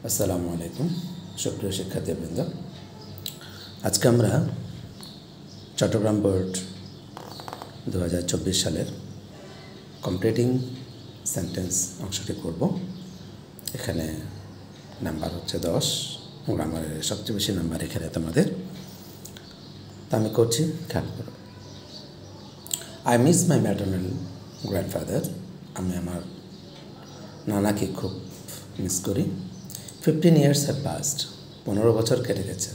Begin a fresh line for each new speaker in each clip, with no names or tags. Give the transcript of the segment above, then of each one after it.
আসসালামু আলাইকুম সুপ্রিয় শিক্ষার্থীবৃন্দ। আজকে আমরা চট্টগ্রাম বোর্ড 2024 সালের কমপ্লিটিং সেন্টেন্স অংশটি করব। এখানে নাম্বার হচ্ছে 10, গ্রামারের সবচেয়ে বেশি নাম্বার এখানে তোমাদের। তা আমি করছি, খেয়াল করো। I miss my maternal grandfather. আমি আমার নানাকে খুব মিস করি। 15 years have passed. 15 বছর কেটে গেছে।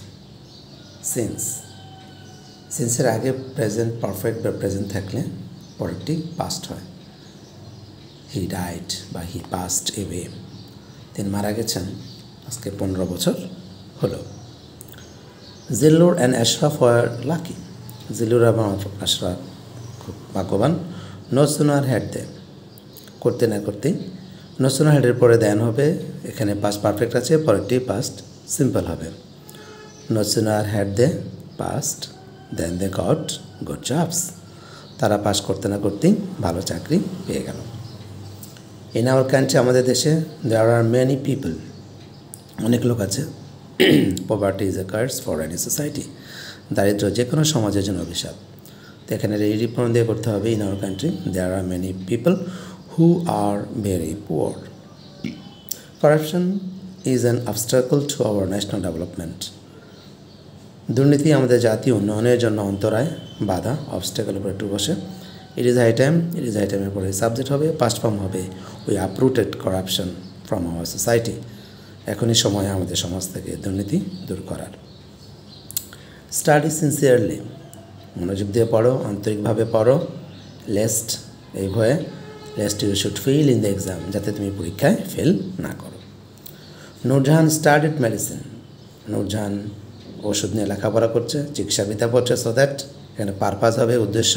সিন্সের আগে প্রেজেন্ট পারফেক্ট বা প্রেজেন্ট থাকলে পরেরটি পাস্ট হয়। হি ডাইড বা হি পাস্ট এওয়ে। তিনি মারা গেছেন, আজকে 15 বছর হলো। Zillur and Ashraf were lucky. Zillur এবং আশরাফ খুব ভাগ্যবান। No sooner had them. করতে না করতেই নো সুনার হ্যাডের পরে দেন হবে। এখানে পাস্ট পারফেক্ট আছে, পরেরটি পাস্ট সিম্পল হবে। No sooner had they passed than they got good jobs. তারা পাস করতে না করতেই ভালো চাকরি পেয়ে গেল। ইন আওয়ার কান্ট্রি, আমাদের দেশে, দেয়ার আর মেনি পিপল, অনেক লোক আছে। Poverty is a curse for any society. দারিদ্র যে কোনো সমাজের জন্য অভিশাপ। তো এখানে রিপ্রন দিয়ে করতে হবে। In our country there are many people who are very poor. Corruption is an obstacle to our national development. দুর্নীতি আমাদের জাতীয় উন্নয়নের জন্য অন্তরায়, বাধা, অবস্টাকেল উপরে একটু বসে। ইট ইজ হাই টাইমের পরে সাবজেক্ট হবে, পাস্ট ফর্ম হবে we uprooted corruption from our society. এখনই সময় আমাদের সমাজ থেকে দুর্নীতি দূর করার। স্টাডি সিনসিয়ারলি, মনোযোগ দিয়ে পড়ো, আন্তরিকভাবে পড়ো। লেস্ট, এই ভয়ে lest you should fail in the exam, যাতে তুমি পরীক্ষায় ফেল না করো। Nurjahan studied medicine. নূরজাহান ওষুধ নিয়ে লেখাপড়া করছে, চিকিৎসাবিদ্যা পড়ছে, সো দ্যাট, এখানে পারপাস হবে উদ্দেশ্য,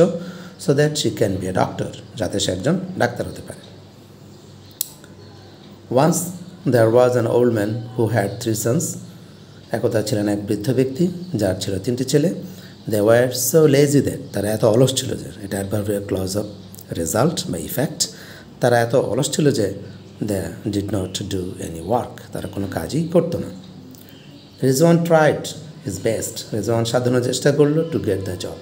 so that she can be a doctor, যাতে সে একজন ডাক্তার হতে পারে। Once there was an old man who had 3 sons. একদা ছিলেন এক বৃদ্ধ ব্যক্তি যার ছিল 3টি ছেলে। They were so lazy that, তারা এত অলস ছিল যে, এটা অ্যাডভার্বিয়াল ক্লজ অফ রেজাল্ট বা ইফেক্ট। তারা এত অলস ছিল যে they did not do any work, তারা কোনো কাজই করতো না। Rizwan tried his best. Rizwan সাধনা চেষ্টা করলো টু গেট দ্য জব,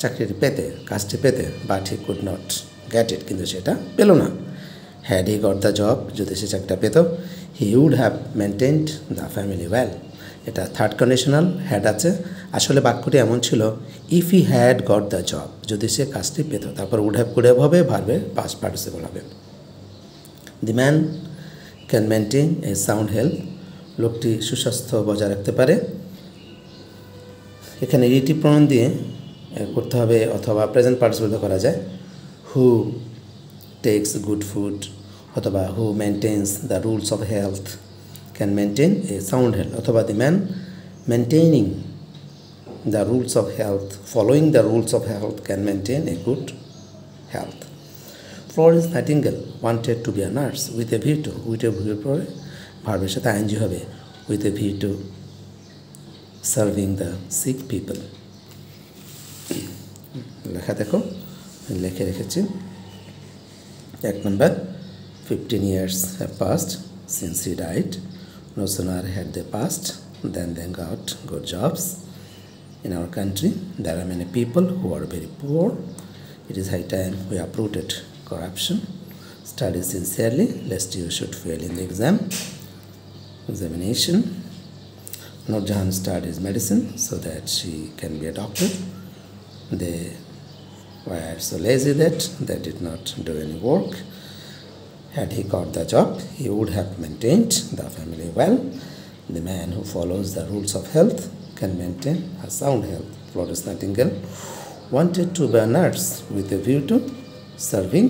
চাকরিটি পেতে, কাজটি পেতে, but he could not get it, কিন্তু সেটা পেল না। Had he got the job, যদি সে চাকরিটা পেত, he would have maintained the family well. এটা থার্ড কন্ডিশনাল, হ্যাড আছে। আসলে বাক্যটি এমন ছিল, if he had got the job, যদি সে কাজটি পেত, তারপর উড হ্যাভ হবে, ভার্বের পাস্ট পার্টিসিপল হবে। The man can maintain a sound health. লোকটি সুস্বাস্থ্য বজায় রাখতে পারে। এখানে রিলেটিভ প্রনাউন দিয়ে করতে হবে, অথবা প্রেজেন্ট পার্টিসিপল করা যায়। হু টেকস গুড ফুড, অথবা who maintains the rules of health can maintain a sound health, অথবা the man maintaining the rules of health, following the rules of health can maintain a good health. Florence Nightingale wanted to be a nurse with a view to, with a view পরে ভার্বের সাথে ing হবে, with a view to serving the sick people. লেখা দেখো, লিখে রেখেছি। 1 number, 15 years have passed since he died. No sooner had they passed than they got good jobs. In our country, there are many people who are very poor. It is high time we uprooted corruption. Study sincerely, lest you should fail in the examination. Nurjahan studies medicine so that she can be a doctor. They were so lazy that they did not do any work. Had he got the job, he would have maintained the family well. The man who follows the rules of health can maintain a sound health. Florence Nightingale wanted to be a nurse with a view to serving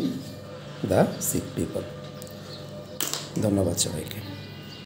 the sick people. ধন্যবাদ সবাইকে।